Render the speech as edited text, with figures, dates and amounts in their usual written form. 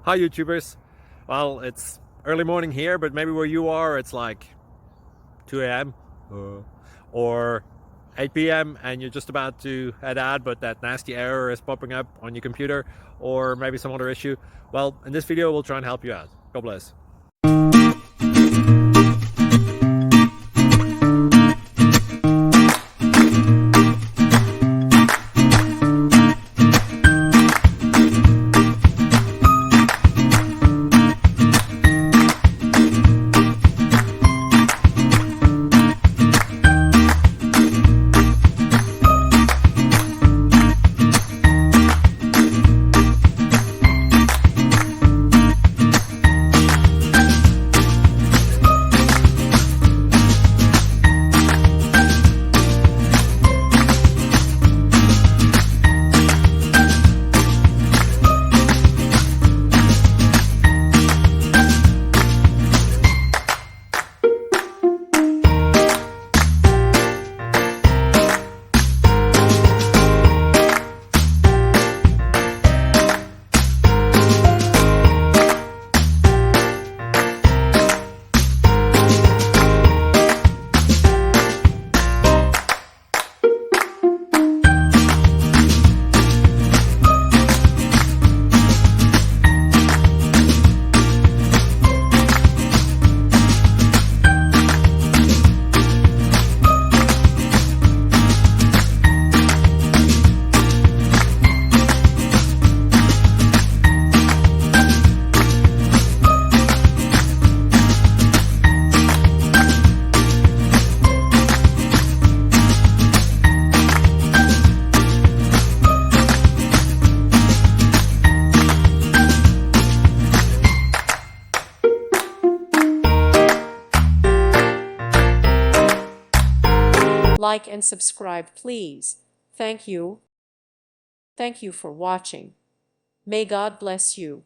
Hi YouTubers. Well, it's early morning here, but maybe where you are it's like 2 a.m. or 8 p.m. and you're just about to head out, but that nasty error is popping up on your computer, or maybe some other issue. Well, in this video we'll try and help you out. God bless. Like and subscribe, please. Thank you. Thank you for watching. May God bless you.